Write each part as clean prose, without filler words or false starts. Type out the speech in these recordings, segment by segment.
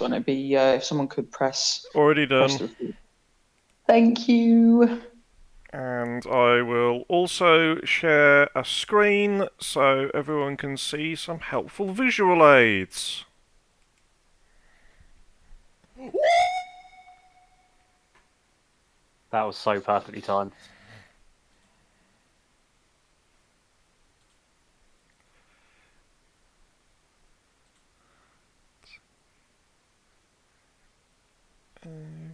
one. It'd be if someone could press Already done. the record. Thank you. And I will also share a screen so everyone can see some helpful visual aids. That was so perfectly timed.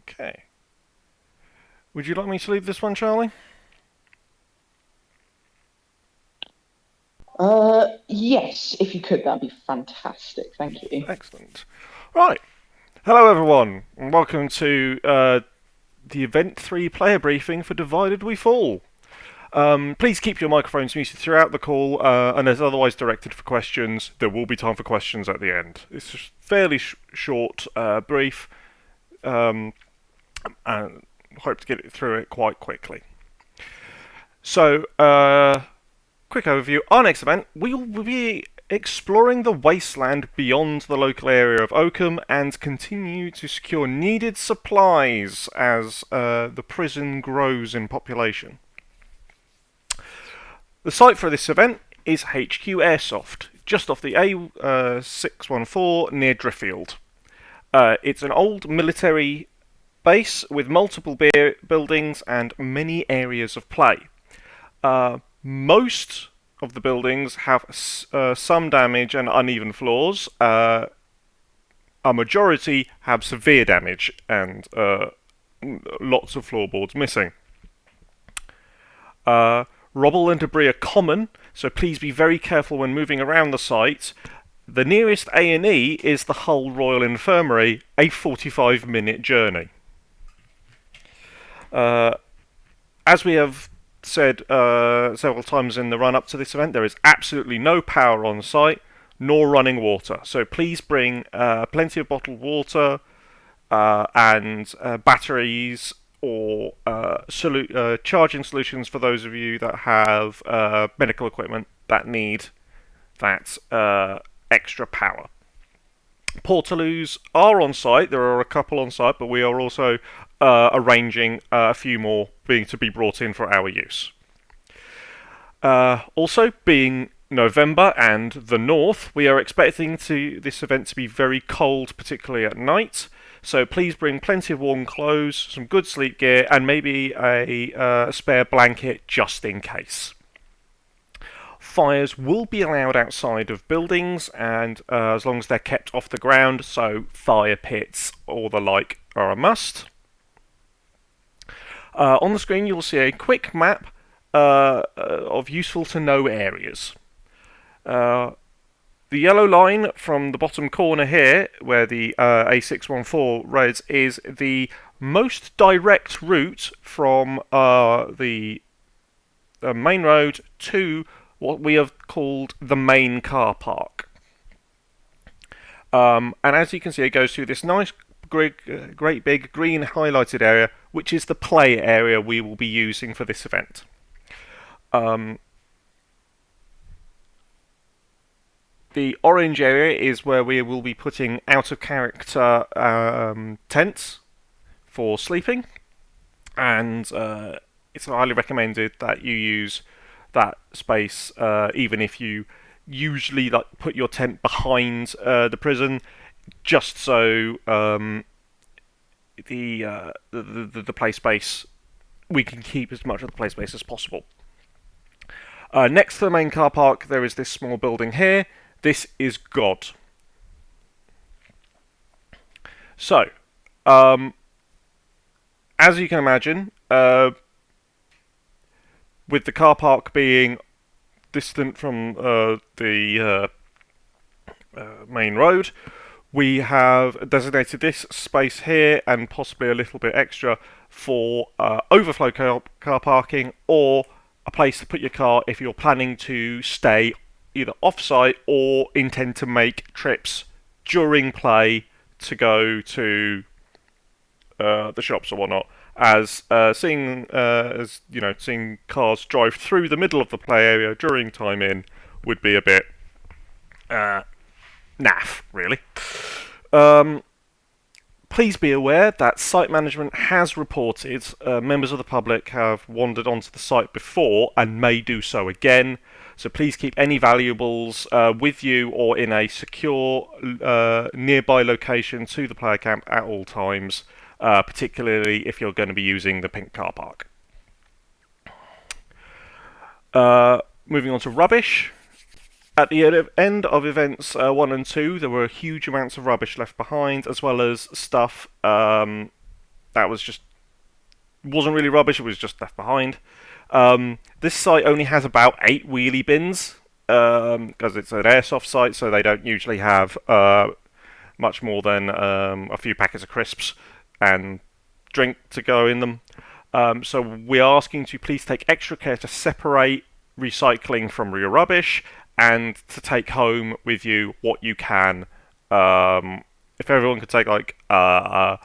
Okay. Would you like me to lead this one, Charlie? Yes, if you could, that'd be fantastic. Thank you. Excellent. Right. Hello, everyone, and welcome to the Event 3 player briefing for Divided We Fall. Please keep your microphones muted throughout the call, and as otherwise directed for questions, there will be time for questions at the end. It's a fairly short brief, and hope to get through it quite quickly. So, quick overview. Our next event, we will be exploring the wasteland beyond the local area of Oakham and continue to secure needed supplies as the prison grows in population. The site for this event is HQ Airsoft, just off the A614 near Driffield. It's an old military base with multiple buildings and many areas of play. Most of the buildings have some damage and uneven floors. A majority have severe damage and lots of floorboards missing. Rubble and debris are common, so please be very careful when moving around the site. The nearest A&E is the Hull Royal Infirmary, a 45-minute journey. As we have said several times in the run-up to this event, there is absolutely no power on site, nor running water. So please bring plenty of bottled water and batteries or charging solutions for those of you that have medical equipment that need that extra power. Portaloos are on site. There are a couple on site, but we are also arranging a few more to be brought in for our use. Also, being November and the north, we are expecting this event to be very cold, particularly at night. So please bring plenty of warm clothes, some good sleep gear, and maybe a spare blanket just in case. Fires will be allowed outside of buildings, and as long as they're kept off the ground, so fire pits or the like are a must. On the screen you'll see a quick map of useful to know areas. The yellow line from the bottom corner here, where the A614 rides, is the most direct route from the main road to what we have called the main car park. And as you can see, it goes through this nice, great big green highlighted area, which is the play area we will be using for this event. The orange area is where we will be putting out-of-character tents for sleeping, and it's highly recommended that you use that space, even if you usually put your tent behind the prison, just so the play space, we can keep as much of the play space as possible. Next to the main car park, there is this small building here. This is God. So, as you can imagine, with the car park being distant from the main road, we have designated this space here and possibly a little bit extra for overflow car parking, or a place to put your car if you're planning to stay either off-site or intend to make trips during play to go to the shops or whatnot. As seeing cars drive through the middle of the play area during time in would be a bit naff, really. Please be aware that site management has reported members of the public have wandered onto the site before and may do so again. So please keep any valuables with you or in a secure nearby location to the player camp at all times, particularly if you're going to be using the pink car park. Moving on to rubbish. At the end of events 1 and 2, there were huge amounts of rubbish left behind, as well as stuff that wasn't really rubbish, it was just left behind. This site only has about 8 wheelie bins, because it's an airsoft site, so they don't usually have much more than a few packets of crisps and drink to go in them. So we're asking to please take extra care to separate recycling from your rubbish, and to take home with you what you can. If everyone could take like a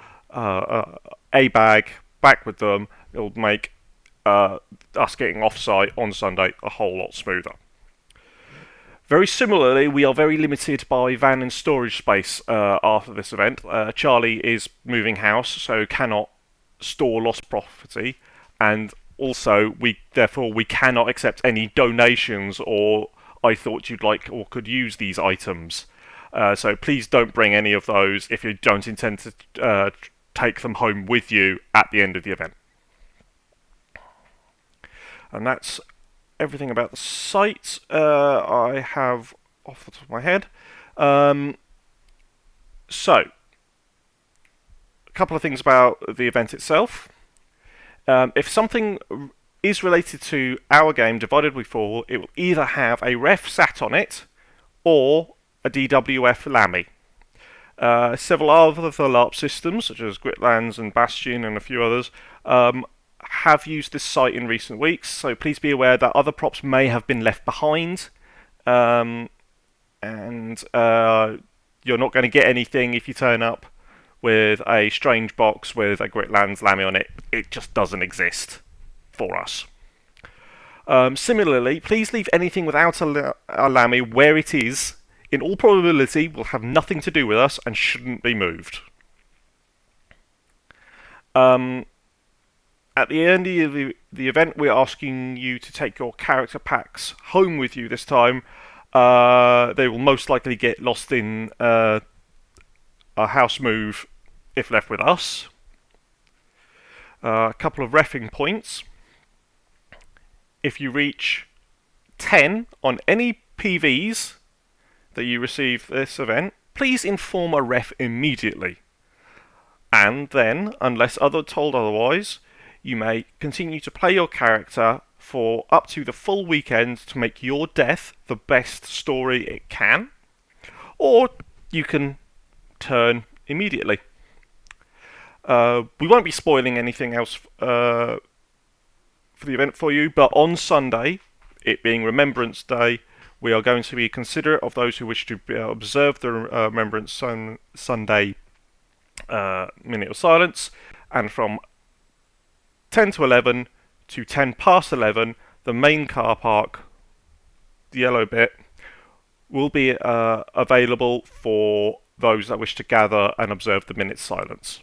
bag back with them, it'll make us getting off-site on Sunday a whole lot smoother. Very similarly, we are very limited by van and storage space after this event. Charlie is moving house, so cannot store lost property, and also we cannot accept any donations or I thought you'd like or could use these items. So please don't bring any of those if you don't intend to take them home with you at the end of the event. And that's everything about the site I have off the top of my head. So, a couple of things about the event itself. If something is related to our game, Divided We Fall, it will either have a ref sat on it or a DWF Lammy. Several other LARP systems, such as Gritlands and Bastion and a few others, have used this site in recent weeks, so please be aware that other props may have been left behind, and you're not going to get anything if you turn up with a strange box with a Gritlands Lammy on it. It just doesn't exist for us. Similarly, please leave anything without a Lammy where it is. In all probability, will have nothing to do with us and shouldn't be moved. At the end of the event, we're asking you to take your character packs home with you this time. They will most likely get lost in a house move if left with us. A couple of reffing points. If you reach 10 on any PVs that you receive this event, please inform a ref immediately. And then, unless told otherwise, you may continue to play your character for up to the full weekend to make your death the best story it can, or you can turn immediately. We won't be spoiling anything else for the event for you, but on Sunday, it being Remembrance Day, we are going to be considerate of those who wish to observe the Remembrance Sunday minute of silence, and from 10 to 11 to 10 past 11, the main car park, the yellow bit, will be available for those that wish to gather and observe the minute's silence.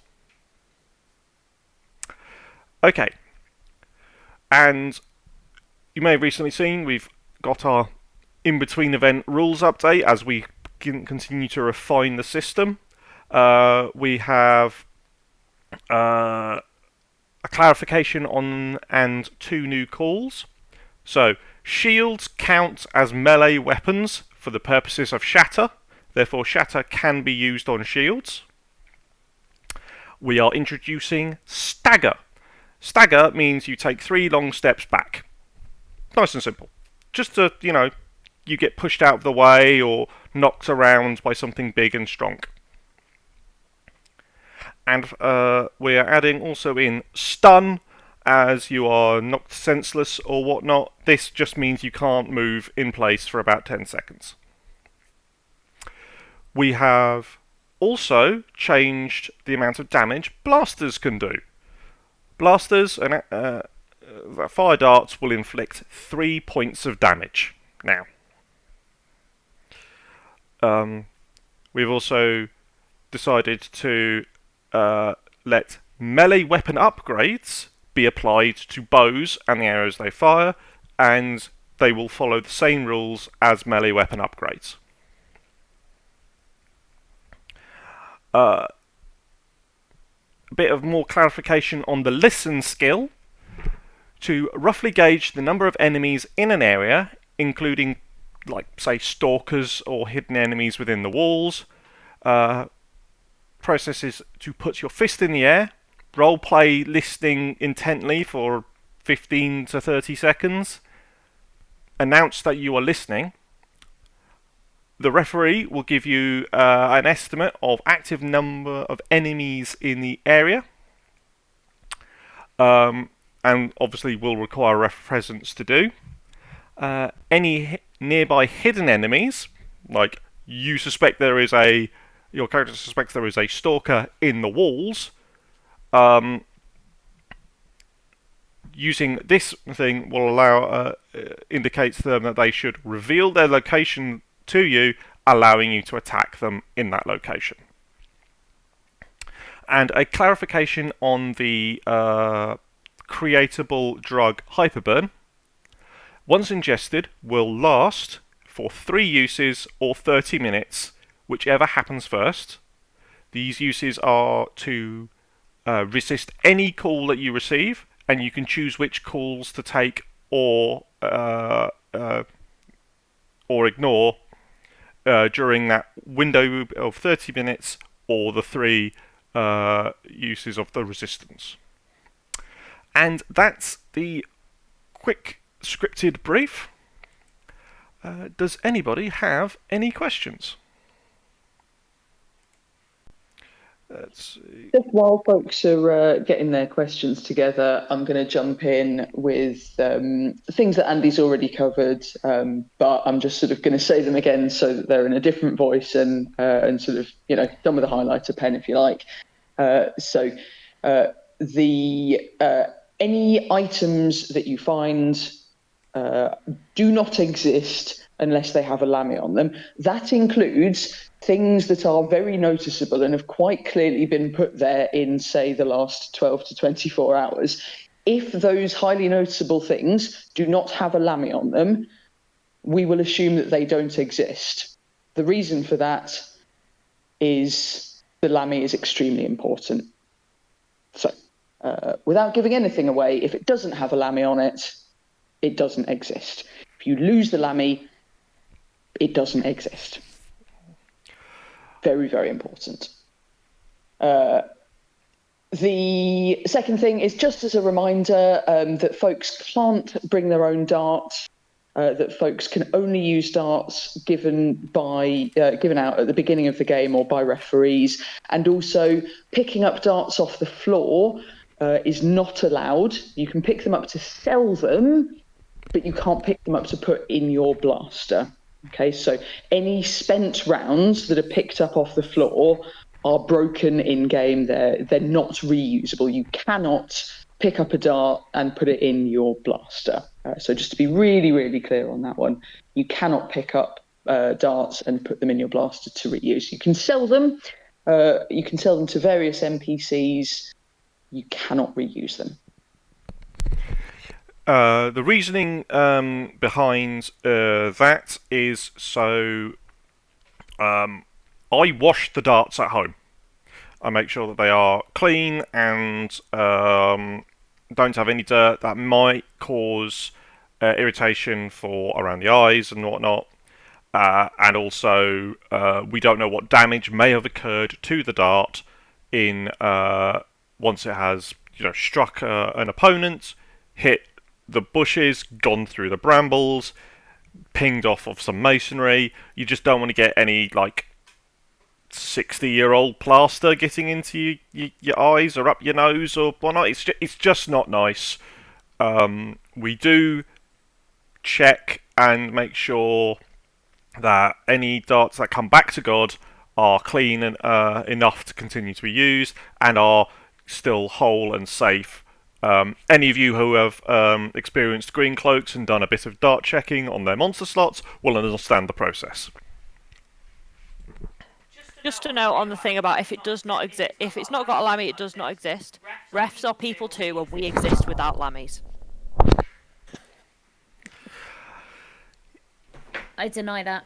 Okay, and you may have recently seen we've got our in-between event rules update as we continue to refine the system. We have a clarification on and 2 new calls. So, shields count as melee weapons for the purposes of shatter, therefore shatter can be used on shields. We are introducing stagger. Stagger means you take 3 long steps back. Nice and simple. Just to, you get pushed out of the way or knocked around by something big and strong. And we are adding also in stun, as you are knocked senseless or whatnot. This just means you can't move in place for about 10 seconds. We have also changed the amount of damage blasters can do. Blasters and fire darts will inflict 3 points of damage now. We've also decided to let melee weapon upgrades be applied to bows and the arrows they fire, and they will follow the same rules as melee weapon upgrades. A bit of more clarification on the listen skill. To roughly gauge the number of enemies in an area, including, like, say, stalkers or hidden enemies within the walls, process is to put your fist in the air, role-play listening intently for 15 to 30 seconds, announce that you are listening. The referee will give you an estimate of active number of enemies in the area, and obviously will require ref presence to do. Any nearby hidden enemies, like your character suspects there is a stalker in the walls, using this thing will allow indicates to them that they should reveal their location to you, allowing you to attack them in that location. And a clarification on the creatable drug Hyperburn. Once ingested, will last for 3 uses or 30 minutes, whichever happens first. These uses are to resist any call that you receive, and you can choose which calls to take or ignore during that window of 30 minutes or the 3 uses of the resistance. And that's the quick scripted brief. Does anybody have any questions? Let's see. Just while folks are getting their questions together, I'm going to jump in with things that Andy's already covered, but I'm just sort of going to say them again so that they're in a different voice and sort of, done with a highlighter pen if you like. Any items that you find do not exist unless they have a Lammy on them. That includes things that are very noticeable and have quite clearly been put there in, say, the last 12 to 24 hours. If those highly noticeable things do not have a Lammy on them, we will assume that they don't exist. The reason for that is the Lammy is extremely important. So, without giving anything away, if it doesn't have a Lammy on it, it doesn't exist. If you lose the Lammy, it doesn't exist. Very, very important. The second thing is just as a reminder that folks can't bring their own darts, that folks can only use darts given out at the beginning of the game or by referees, and also picking up darts off the floor is not allowed. You can pick them up to sell them, but you can't pick them up to put in your blaster. Okay, so any spent rounds that are picked up off the floor are broken in game. They're not reusable. You cannot pick up a dart and put it in your blaster. So just to be really, really clear on that one, you cannot pick up darts and put them in your blaster to reuse. You can sell them. You can sell them to various NPCs. You cannot reuse them. The reasoning behind that is so I wash the darts at home. I make sure that they are clean and don't have any dirt that might cause irritation for around the eyes and whatnot. And also, we don't know what damage may have occurred to the dart in once it has struck an opponent, hit the bushes, gone through the brambles, pinged off of some masonry. You just don't want to get any 60-year-old plaster getting into your eyes or up your nose or whatnot. It's just not nice. We do check and make sure that any darts that come back to God are clean and enough to continue to be used and are still whole and safe. Any of you who have experienced green cloaks and done a bit of dart checking on their monster slots will understand the process. Just a note on the thing about if it does not exist, if it's not got a Lammy, it does not exist. Refs are people too, and we exist without Lammies. I deny that.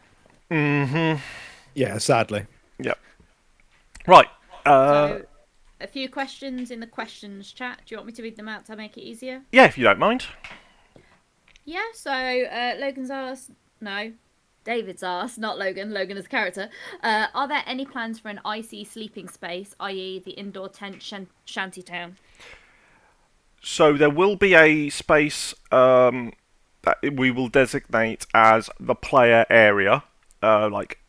Yeah, sadly. Yep. Right. So, a few questions in the questions chat. Do you want me to read them out to make it easier? Yeah, if you don't mind. Yeah, so Logan's asked, no, David's asked, not Logan, Logan as a character. Are there any plans for an IC sleeping space, i.e. the indoor tent shanty town? So there will be a space that we will designate as the player area, like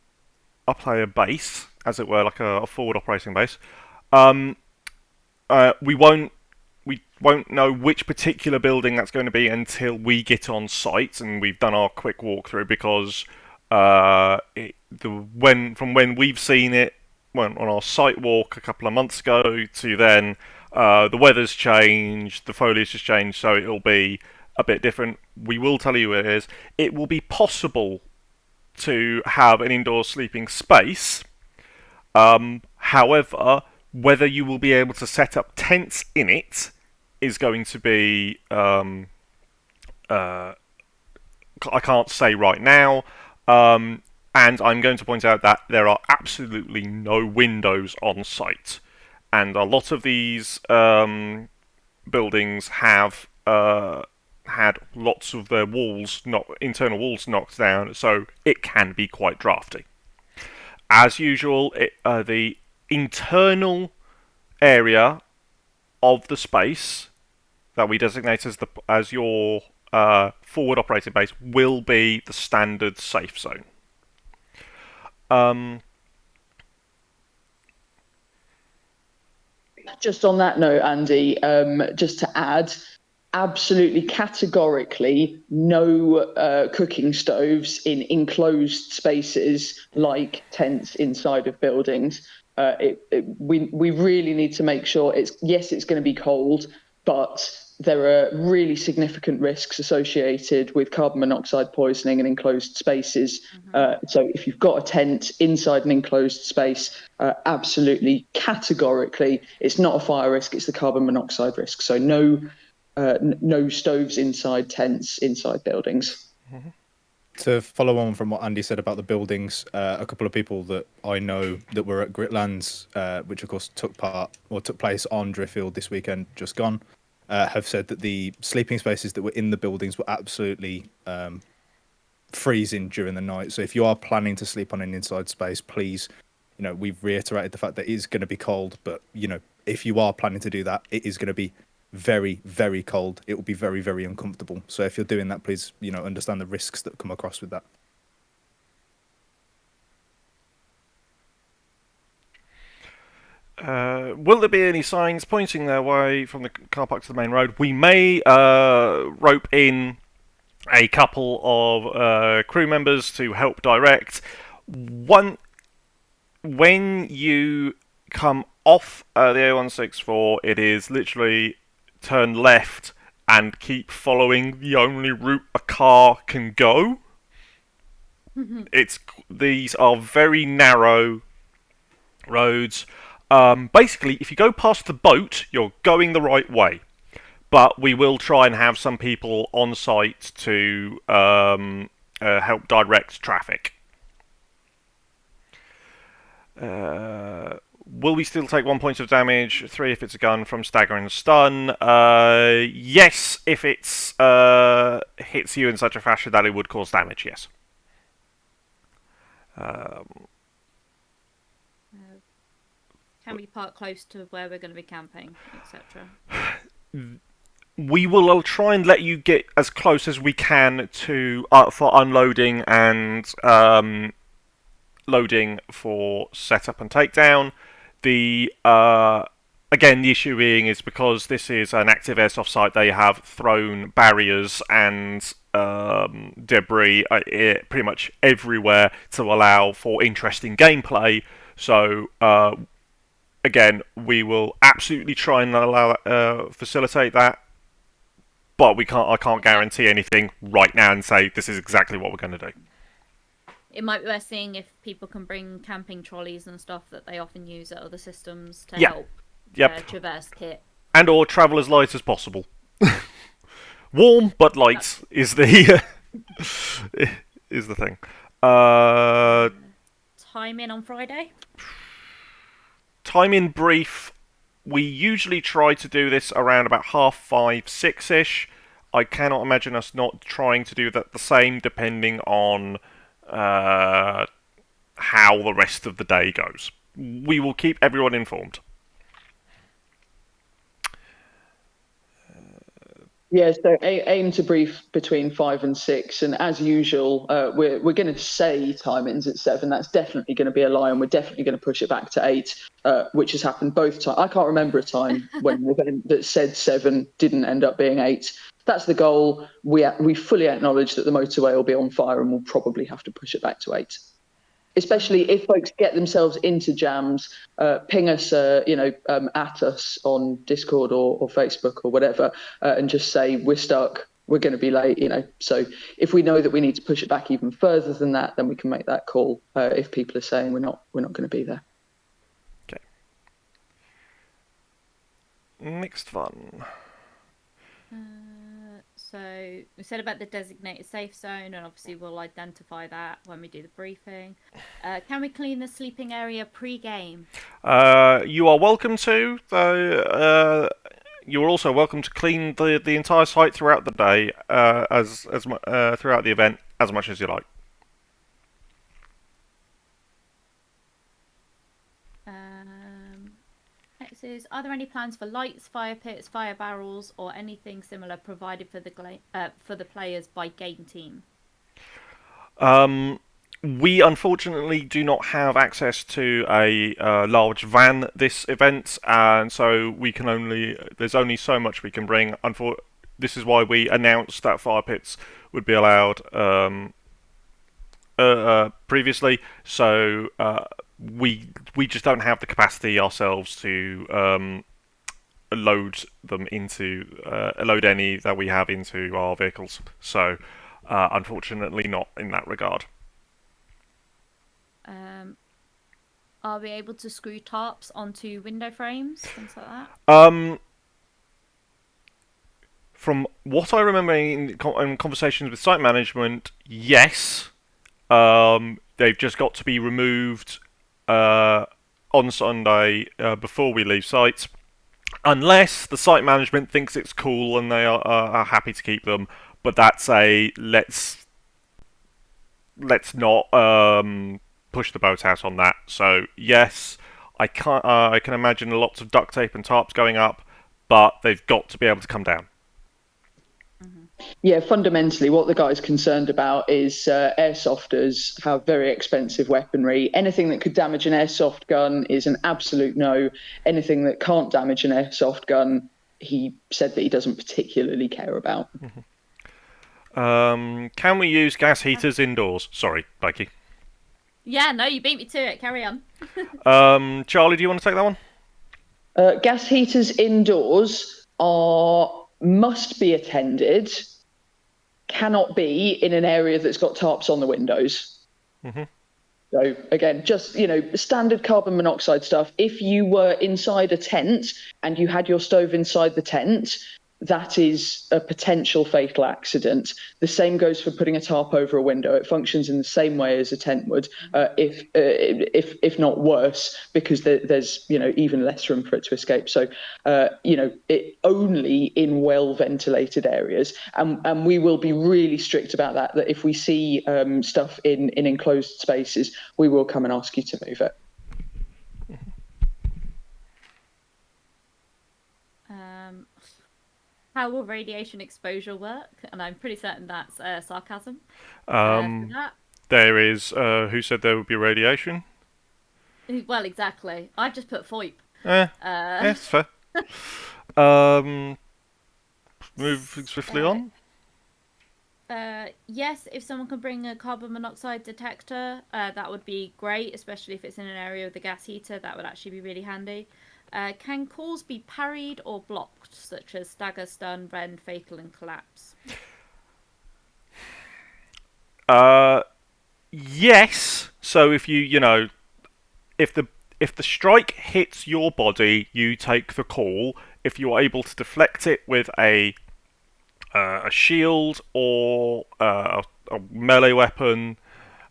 a player base, as it were, like a forward operating base. We won't know which particular building that's going to be until we get on site and we've done our quick walkthrough, because from when we've seen it on our site walk a couple of months ago to then, the weather's changed, the foliage has changed, so it'll be a bit different. We will tell you where it is. It will be possible to have an indoor sleeping space. However, whether you will be able to set up tents in it is going to be I can't say right now. And I'm going to point out that there are absolutely no windows on site, and a lot of these buildings have had lots of their internal walls knocked down, so it can be quite drafty. As usual, the internal area of the space that we designate as your forward operating base will be the standard safe zone. Just on that note, Andy, just to add, absolutely categorically no cooking stoves in enclosed spaces like tents inside of buildings. We really need to make sure it's going to be cold, but there are really significant risks associated with carbon monoxide poisoning in enclosed spaces. So if you've got a tent inside an enclosed space, absolutely categorically, it's not a fire risk, it's the carbon monoxide risk. So no stoves inside tents, inside buildings. To follow on from what Andy said about the buildings, a couple of people that I know that were at Gritlands, which of course took place on Driffield this weekend, just gone, have said that the sleeping spaces that were in the buildings were absolutely freezing during the night. So if you are planning to sleep on an inside space, please, we've reiterated the fact that it is going to be cold, but if you are planning to do that, it is going to be very, very cold. It will be very, very uncomfortable. So if you're doing that, please, understand the risks that come across with that. Will there be any signs pointing their way from the car park to the main road? We may rope in a couple of crew members to help direct. When you come off the A164, it is literally turn left and keep following the only route a car can go. These are very narrow roads. Basically, if you go past the boat, you're going the right way. But we will try and have some people on site to help direct traffic. Will we still take 1 point of damage? 3 if it's a gun from stagger and stun. Yes, if it's hits you in such a fashion that it would cause damage. Yes. Can we park close to where we're going to be camping, etc.? We will try and let you get as close as we can to for unloading and loading for setup and takedown. Again, the issue being is because this is an active airsoft site, they have thrown barriers and debris pretty much everywhere to allow for interesting gameplay. So again, we will absolutely try and facilitate that, but I can't guarantee anything right now and say this is exactly what we're going to do. it might be worth seeing if people can bring camping trolleys and stuff that they often use at other systems to Yeah. help Yep. traverse kit. And or travel as light as possible. Warm but light is the is the thing. Time in on Friday? Time in brief. We usually try to do this around about 5:30, 6ish. I cannot imagine us not trying to do that the same, depending on how the rest of the day goes. We will keep everyone informed. Yeah, so aim to brief between 5 and 6, and as usual, we're going to say time-ins at 7. That's definitely going to be a lie, and we're definitely going to push it back to 8, which has happened both times. I can't remember a time when an event that said 7 didn't end up being 8. That's the goal. We fully acknowledge that the motorway will be on fire, and we'll probably have to push it back to 8. Especially if folks get themselves into jams, ping us, at us on Discord or Facebook or whatever, and just say we're stuck, we're going to be late. So if we know that we need to push it back even further than that, then we can make that call. If people are saying we're not going to be there. Okay. Next one. So we said about the designated safe zone, and obviously we'll identify that when we do the briefing. Can we clean the sleeping area pre-game? You are welcome to, though. You are also welcome to clean the entire site throughout the day, throughout the event, as much as you like. Next is, are there any plans for lights, fire pits, fire barrels, or anything similar provided for the players by game team? We unfortunately do not have access to a large van this event, and so there's only so much we can bring. This is why we announced that fire pits would be allowed previously. So we just don't have the capacity ourselves to load any that we have into our vehicles. So unfortunately, not in that regard. Are we able to screw tarps onto window frames, things like that? From what I remember in conversations with site management, yes. They've just got to be removed on Sunday before we leave site, unless the site management thinks it's cool and they are happy to keep them. But that's let's not push the boat out on that. So yes, I can imagine lots of duct tape and tarps going up, but they've got to be able to come down. Yeah, fundamentally, what the guy's concerned about is airsofters have very expensive weaponry. Anything that could damage an airsoft gun is an absolute no. Anything that can't damage an airsoft gun, he said that he doesn't particularly care about. Can we use gas heaters indoors? Sorry, Becky. Yeah, no, you beat me to it. Carry on. Charlie, do you want to take that one? Gas heaters indoors must be attended, cannot be in an area that's got tarps on the windows. Mm-hmm. So again, just standard carbon monoxide stuff. If you were inside a tent and you had your stove inside the tent, that is a potential fatal accident. The same goes for putting a tarp over a window. It functions in the same way as a tent would, if not worse, because there's even less room for it to escape. So it only in well ventilated areas, and we will be really strict about that. That if we see stuff in enclosed spaces, we will come and ask you to move it. How will radiation exposure work? And I'm pretty certain that's sarcasm. There is who said there would be radiation? Well, exactly. I've just put FOIP. Yes, fair. Move swiftly on. Yes, if someone can bring a carbon monoxide detector, that would be great, especially if it's in an area with a gas heater. That would actually be really handy. Can calls be parried or blocked, such as stagger, stun, rend, fatal, and collapse? Yes. So if if the strike hits your body, you take the call. If you are able to deflect it with a shield or a melee weapon,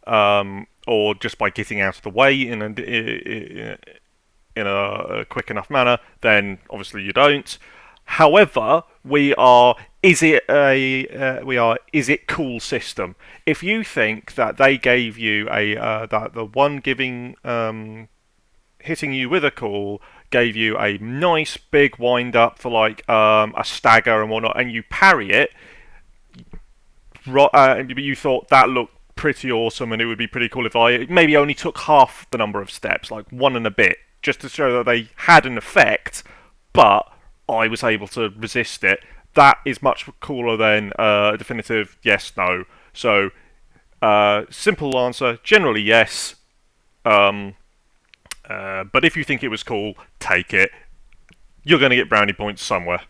or just by getting out of the way in a quick enough manner, then obviously you don't. However, is it cool system? If you think that they gave you that the one giving hitting you with a call gave you a nice big wind up for like a stagger and whatnot, and you parry it, you thought that looked pretty awesome, and it would be pretty cool if I maybe only took half the number of steps, like one and a bit, just to show that they had an effect, but I was able to resist it. That is much cooler than a definitive yes, no. So, simple answer, generally yes. But if you think it was cool, take it. You're going to get brownie points somewhere.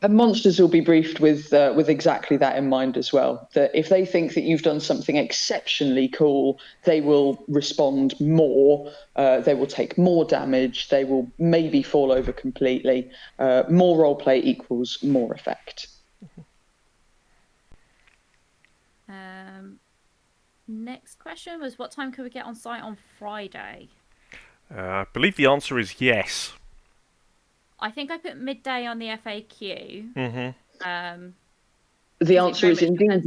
And monsters will be briefed with exactly that in mind as well. That if they think that you've done something exceptionally cool, they will respond more. They will take more damage. They will maybe fall over completely. More roleplay equals more effect. Next question was, what time could we get on site on Friday? I believe the answer is yes. I think I put midday on the FAQ. Mm-hmm. The answer is indeed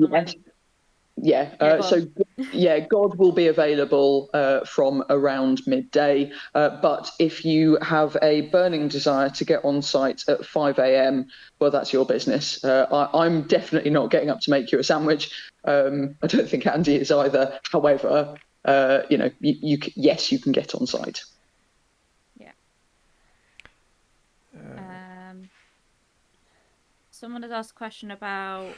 yes. Yeah. God will be available from around midday. But if you have a burning desire to get on site at 5 a.m., well, that's your business. I'm definitely not getting up to make you a sandwich. I don't think Andy is either. However, yes, you can get on site. Yeah. Someone has asked a question about,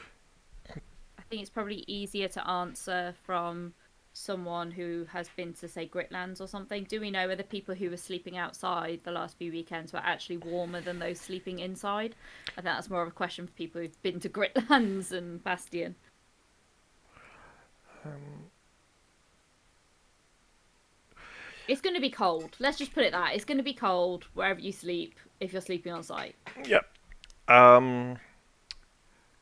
I think it's probably easier to answer from someone who has been to, say, Gritlands or something. Do we know whether people who were sleeping outside the last few weekends were actually warmer than those sleeping inside? I think that's more of a question for people who've been to Gritlands and Bastion. It's going to be cold. Let's just put it that. It's going to be cold wherever you sleep if you're sleeping on site. Yep.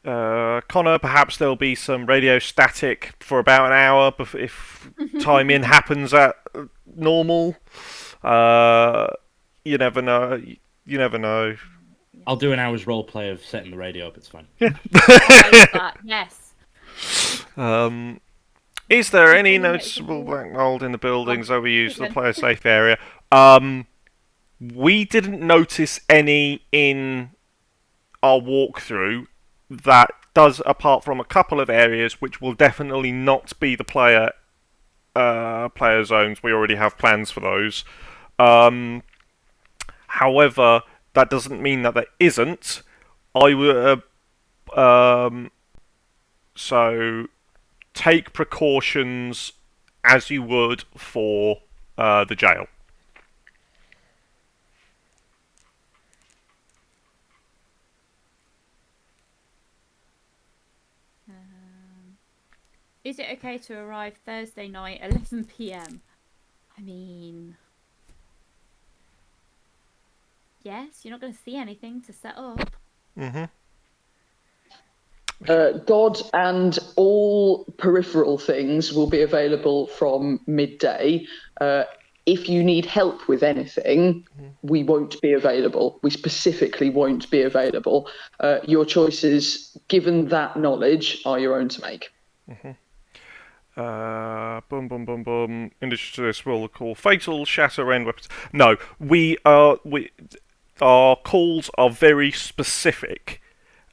Connor, perhaps there'll be some radio static for about an hour if time in happens at normal. You never know. You never know. I'll do an hour's role play of setting the radio up. It's fine. Yeah. Yes. Is there any noticeable black mold in the buildings overused the player safe area? We didn't notice any in our walkthrough. That does, apart from a couple of areas which will definitely not be the player zones. We already have plans for those. However, that doesn't mean that there isn't. So take precautions as you would for the jail. Is it okay to arrive Thursday night, 11 p.m? I mean, yes, you're not going to see anything to set up. Mm-hmm. God and all peripheral things will be available from midday. If you need help with anything, we won't be available. We specifically won't be available. Your choices, given that knowledge, are your own to make. Mm-hmm. In addition to this, we'll call fatal, shatter, end weapons. No, our calls are very specific.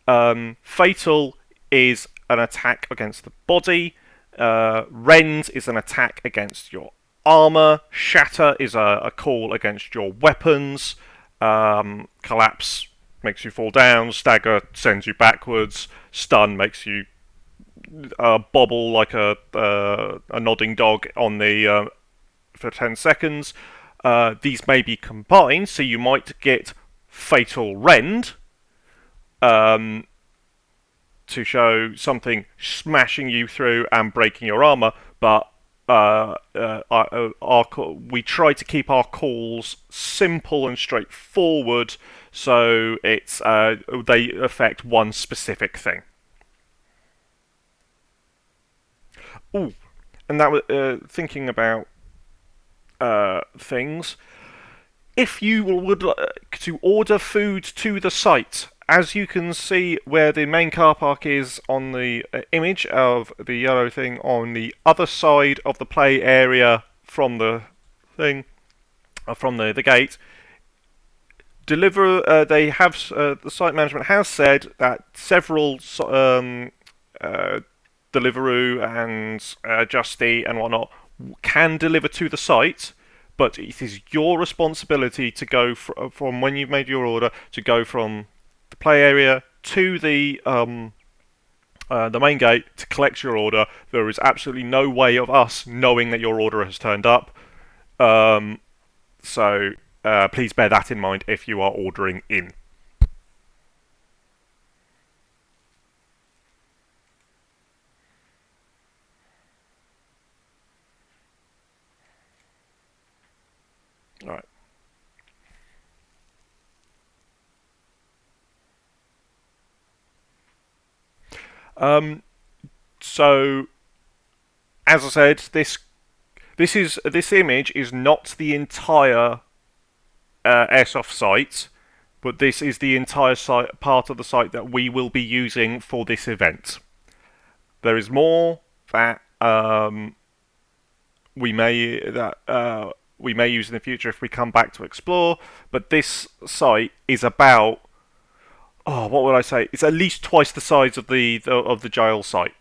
Fatal is an attack against the body. Rend is an attack against your armor. Shatter is a call against your weapons. Collapse makes you fall down. Stagger sends you backwards. Stun makes you bobble like a nodding dog on the for 10 seconds. These may be combined, so you might get Fatal Rend to show something smashing you through and breaking your armor, but we try to keep our calls simple and straightforward, so it's they affect one specific thing. Ooh, and that was thinking about things. If you would like to order food to the site, as you can see where the main car park is on the image of the yellow thing on the other side of the play area from the thing, from the gate, they have the site management has said that several Deliveroo and Just Eat and whatnot can deliver to the site, but it is your responsibility to go from when you've made your order to go from the play area to the main gate to collect your order. There is absolutely no way of us knowing that your order has turned up, so please bear that in mind if you are ordering in. All right. So, as I said, this image is not the entire Airsoft site, but this is the entire part of the site that we will be using for this event. There is more that we may use in the future if we come back to explore, but this site is about, what would I say? It's at least twice the size of the jail site.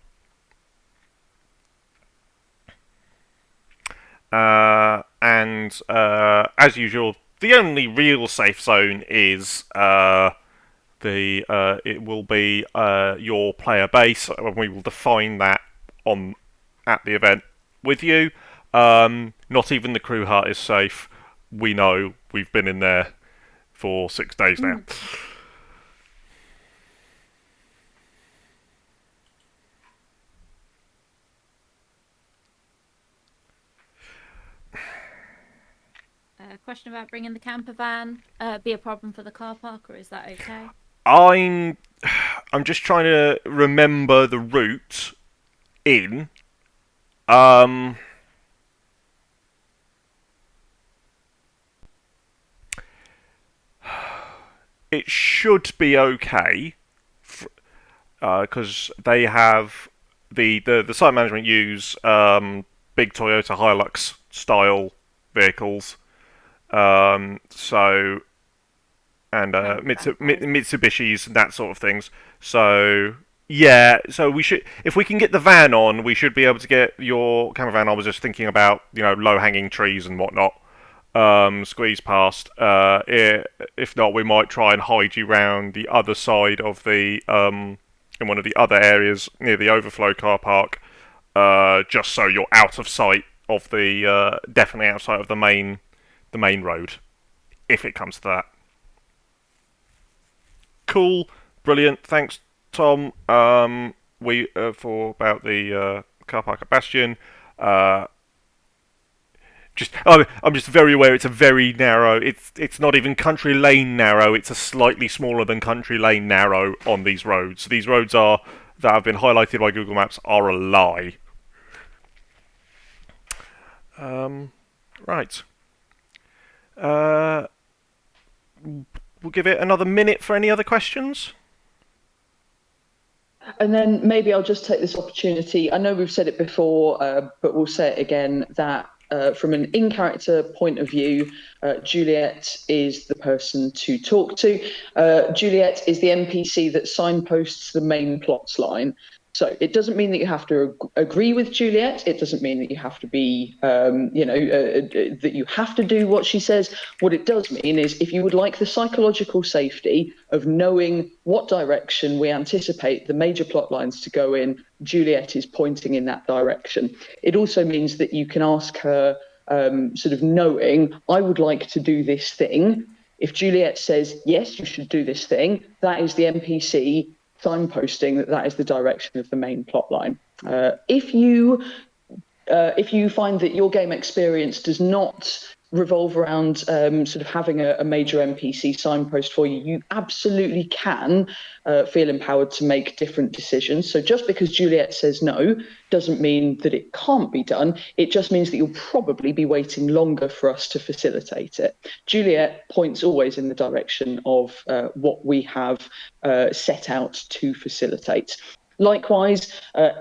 And as usual, the only real safe zone is it will be your player base, and we will define that at the event with you. Not even the crew hut is safe. We know, we've been in there for 6 days now. Question about bringing the camper van be a problem for the car park, or is that okay? I'm just trying to remember the route in. It should be okay, because they have the site management use big Toyota Hilux style vehicles. Mitsubishis and that sort of things. So yeah, so we should, if we can get the van on, we should be able to get your camper van. I was just thinking about, low hanging trees and whatnot. Squeeze past. If not, we might try and hide you round the other side of the in one of the other areas near the overflow car park, just so you're out of sight of the definitely outside of the main road, if it comes to that. Cool, brilliant. Thanks, Tom. For about the car park at Bastion. I'm just very aware it's a very narrow. It's not even Country Lane narrow. It's a slightly smaller than Country Lane narrow on these roads. These roads that have been highlighted by Google Maps are a lie. Right. We'll give it another minute for any other questions. And then maybe I'll just take this opportunity. I know we've said it before, but we'll say it again, that from an in-character point of view, Juliet is the person to talk to. Juliet is the NPC that signposts the main plot line. So it doesn't mean that you have to agree with Juliet. It doesn't mean that you have to be, that you have to do what she says. What it does mean is, if you would like the psychological safety of knowing what direction we anticipate the major plot lines to go in, Juliet is pointing in that direction. It also means that you can ask her, sort of knowing, I would like to do this thing. If Juliet says, yes, you should do this thing, that is the NPC signposting that is the direction of the main plotline. If you find that your game experience does not revolve around sort of having a major NPC signpost for you, you absolutely can feel empowered to make different decisions. So just because Juliet says no doesn't mean that it can't be done. It just means that you'll probably be waiting longer for us to facilitate it. Juliet points always in the direction of what we have set out to facilitate. Likewise,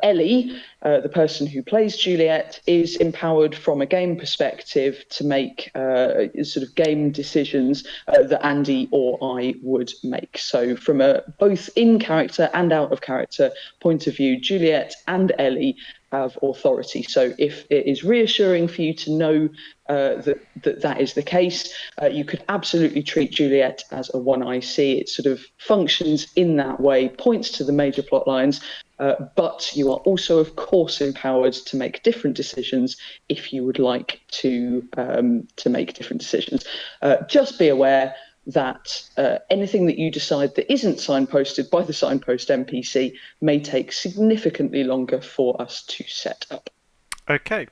Ellie, the person who plays Juliet, is empowered from a game perspective to make sort of game decisions that Andy or I would make. So from a both in character and out of character point of view, Juliet and Ellie have authority. So if it is reassuring for you to know that is the case, you could absolutely treat Juliet as a 1IC. It sort of functions in that way, points to the major plot lines, but you are also, of course, empowered to make different decisions if you would like to make different decisions. Just be aware that anything that you decide that isn't signposted by the signpost NPC may take significantly longer for us to set up. Okay.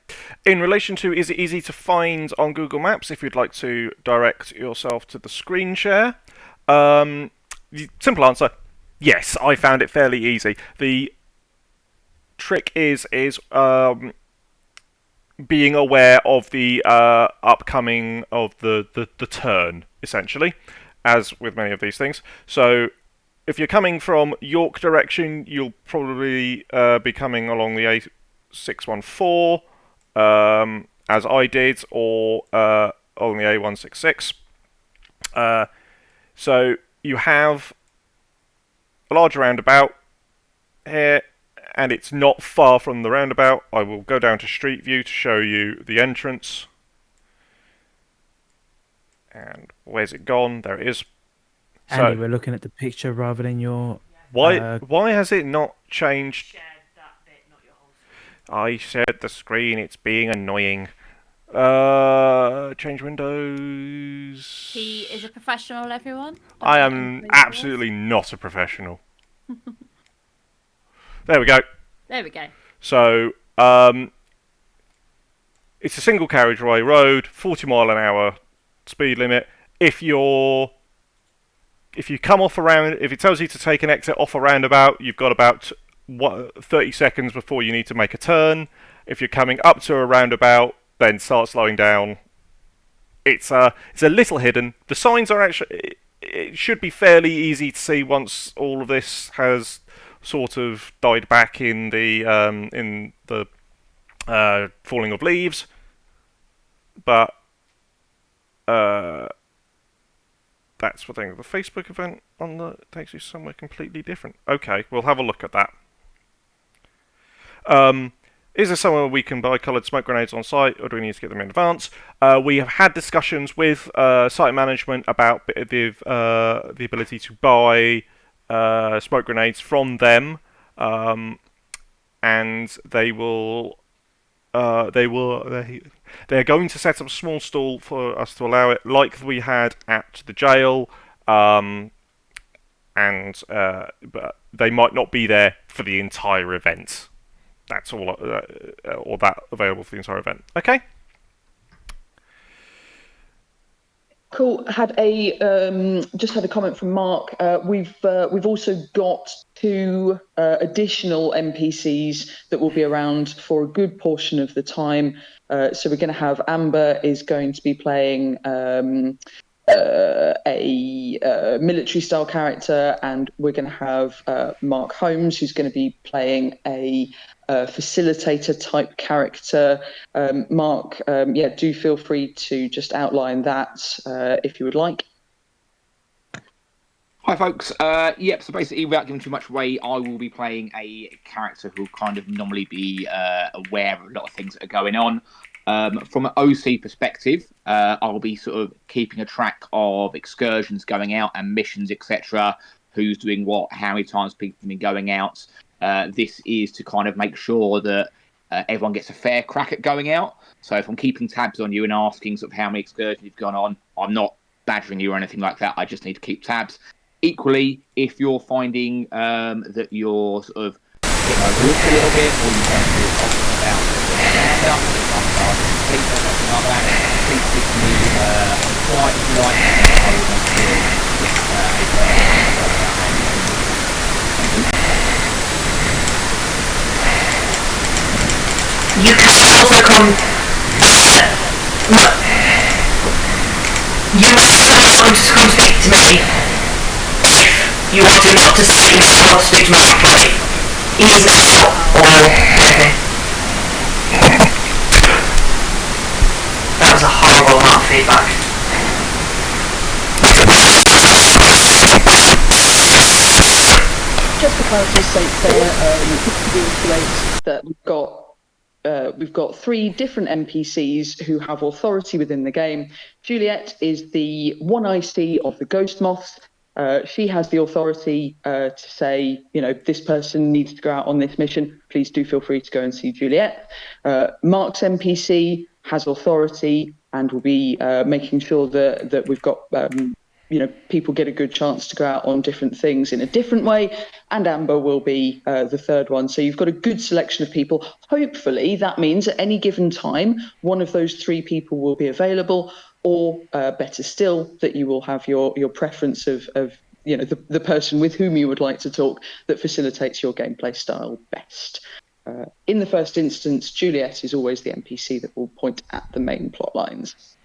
In relation to is it easy to find on Google Maps, if you'd like to direct yourself to the screen share, simple answer, yes, I found it fairly easy. The trick is being aware of the upcoming of the turn, essentially, as with many of these things. So if you're coming from York direction, you'll probably be coming along the A614, as I did, or on the A166. So you have a large roundabout here, and it's not far from the roundabout. I will go down to Street View to show you the entrance. And where's it gone? There it is. Andy, we're looking at the picture rather than your... Why has it not changed? I shared the screen. It's being annoying. Change windows. He is a professional, everyone. I am absolutely not a professional. There we go. There we go. So, it's a single carriageway road, 40 mile an hour speed limit. If you come off around, if it tells you to take an exit off a roundabout, you've got about 30 seconds before you need to make a turn. If you're coming up to a roundabout, then start slowing down. It's a little hidden. The signs are actually, it should be fairly easy to see once all of this has sort of died back in the falling of leaves, but that's the thing. The Facebook event takes you somewhere completely different. Okay, we'll have a look at that. Is there somewhere we can buy coloured smoke grenades on site, or do we need to get them in advance? We have had discussions with site management about the ability to buy smoke grenades from them, and they're going to set up a small stall for us to allow it, like we had at the jail, but they might not be there for the entire event. That's all, or that available for the entire event. Okay. Cool. Just had a comment from Mark. We've also got 2 additional NPCs that will be around for a good portion of the time. So we're going to have Amber is going to be playing a military style character, and we're going to have Mark Holmes, who's going to be playing a facilitator type character. Mark, do feel free to just outline that if you would like. Hi folks, so basically without giving too much away, I will be playing a character who will kind of normally be aware of a lot of things that are going on. From an OC perspective, I'll be sort of keeping a track of excursions going out and missions, etc. Who's doing what, how many times people have been going out. This is to kind of make sure that everyone gets a fair crack at going out. So if I'm keeping tabs on you and asking sort of how many excursions you've gone on, I'm not badgering you or anything like that. I just need to keep tabs. Equally, if you're finding that you're sort of getting overlooked a little bit, or you want to talk about stand up, please don't let me like that. Please speak to me quiet if you like. I will make sure you can also come no. You must ask someone to come speak to me if you wanted not to speak to someone to speak to me properly. Either now or later. That was a horrible amount of feedback. Just for clarity's sake there, to reiterate that we've got 3 different NPCs who have authority within the game. Juliet is the one IC of the Ghost Moths. She has the authority to say, this person needs to go out on this mission. Please do feel free to go and see Juliet. Mark's NPC has authority and will be making sure that we've got people get a good chance to go out on different things in a different way, and Amber will be the third one. So you've got a good selection of people. Hopefully that means at any given time, one of those 3 people will be available, or better still, that you will have your preference of the person with whom you would like to talk that facilitates your gameplay style best. In the first instance, Juliet is always the NPC that will point at the main plot lines.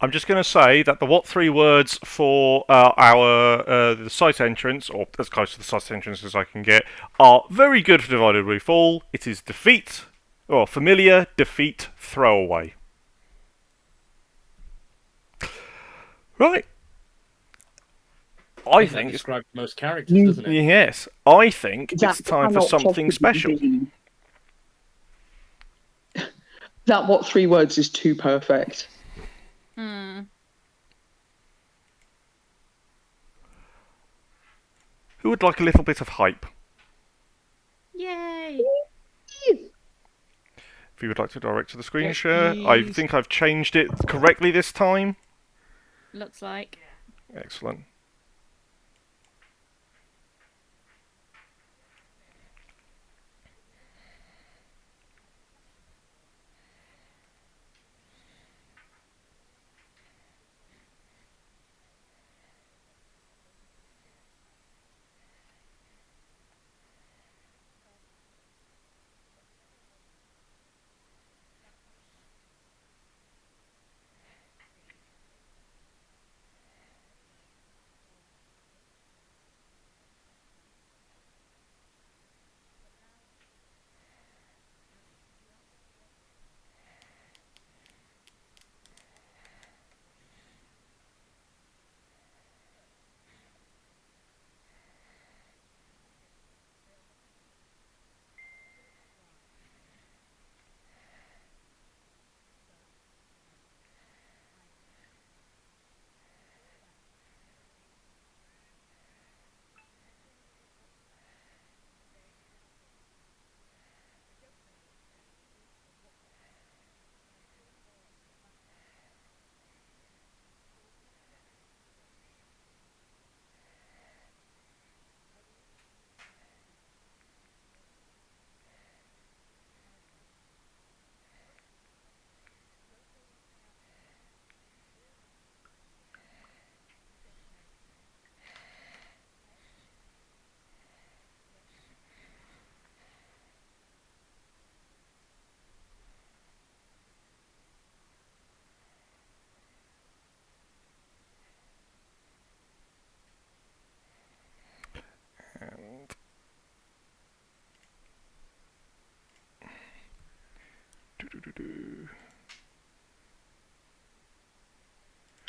I'm just going to say that the what 3 words for the site entrance, or as close to the site entrance as I can get, are very good for Divided We Fall. It is defeat, or familiar, defeat, throwaway. Right. I think that describes most characters, doesn't it? Yes. I think it's time for something special. That what 3 words is too perfect. Who would like a little bit of hype? Yay! If you would like to direct to the screen share, I think I've changed it correctly this time. Looks like. Excellent.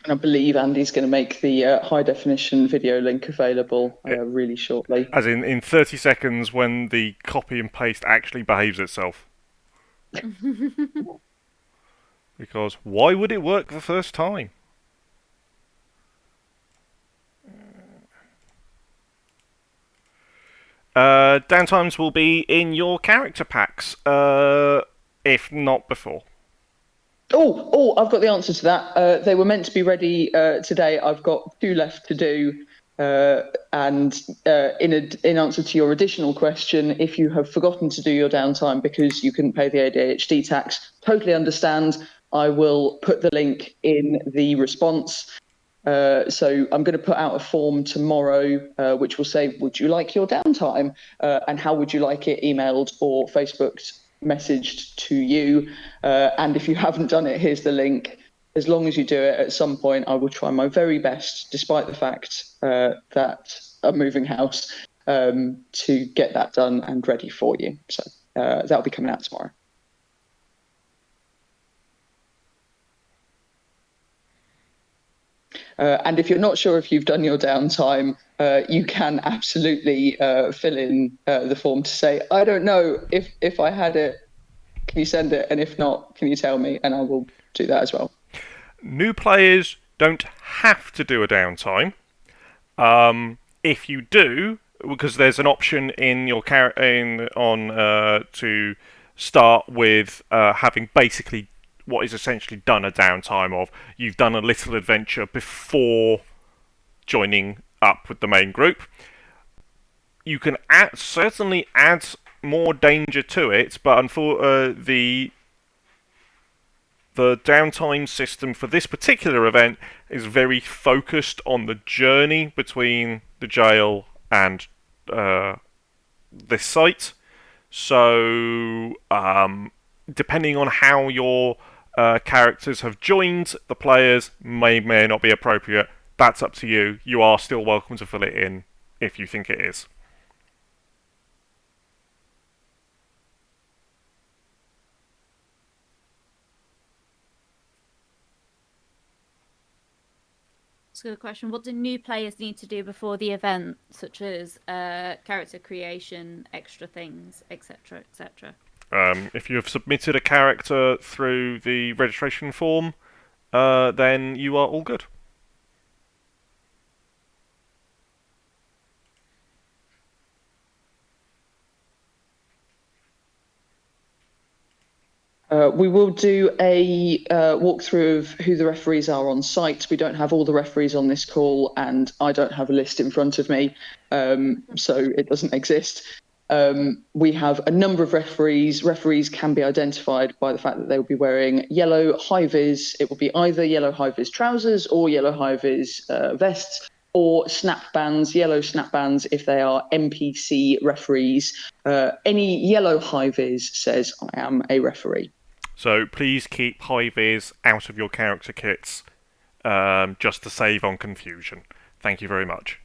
And I believe Andy's going to make the high definition video link available really shortly. As in 30 seconds when the copy and paste actually behaves itself. Because why would it work the first time? Downtimes will be in your character packs, if not before. Oh, I've got the answer to that. They were meant to be ready today. I've got 2 left to do. And in answer to your additional question, if you have forgotten to do your downtime because you couldn't pay the ADHD tax, totally understand. I will put the link in the response. So I'm going to put out a form tomorrow, which will say, would you like your downtime? And how would you like it emailed or Facebooked messaged to you? And if you haven't done it, here's the link. As long as you do it at some point, I will try my very best, despite the fact that I'm moving house, to get that done and ready for you. So that'll be coming out tomorrow. And if you're not sure if you've done your downtime, you can absolutely fill in the form to say, I don't know if I had it, can you send it? And if not, can you tell me? And I will do that as well. New players don't have to do a downtime. If you do, because there's an option in your to start with having basically what is essentially done a downtime of. You've done a little adventure before joining up with the main group. You can certainly add more danger to it, but unfortunately, the downtime system for this particular event is very focused on the journey between the jail and this site. So, depending on how your characters have joined, the players may not be appropriate. That's up to you. You are still welcome to fill it in if you think it is. That's a good question. What do new players need to do before the event, such as character creation, extra things, etc., etc.? If you have submitted a character through the registration form, then you are all good. We will do a walkthrough of who the referees are on site. We don't have all the referees on this call, and I don't have a list in front of me, so it doesn't exist. We have a number of referees. Referees can be identified by the fact that they will be wearing yellow high-vis. It will be either yellow high-vis trousers or yellow high-vis vests, or snap bands, yellow snap bands if they are NPC referees. Any yellow high-vis says, I am a referee. So please keep high-vis out of your character kits, just to save on confusion. Thank you very much.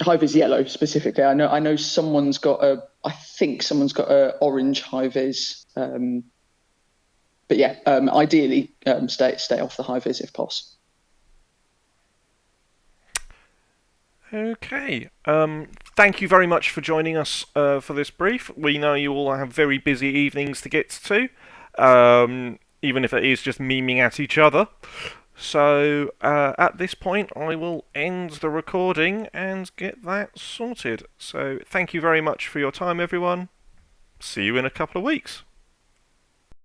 High-vis yellow specifically. I know someone's got I think someone's got a orange high-vis. But yeah, ideally stay off the high-vis if possible. Okay. Thank you very much for joining us for this brief. We know you all have very busy evenings to get to, even if it is just memeing at each other. So at this point, I will end the recording and get that sorted. So thank you very much for your time, everyone. See you in a couple of weeks.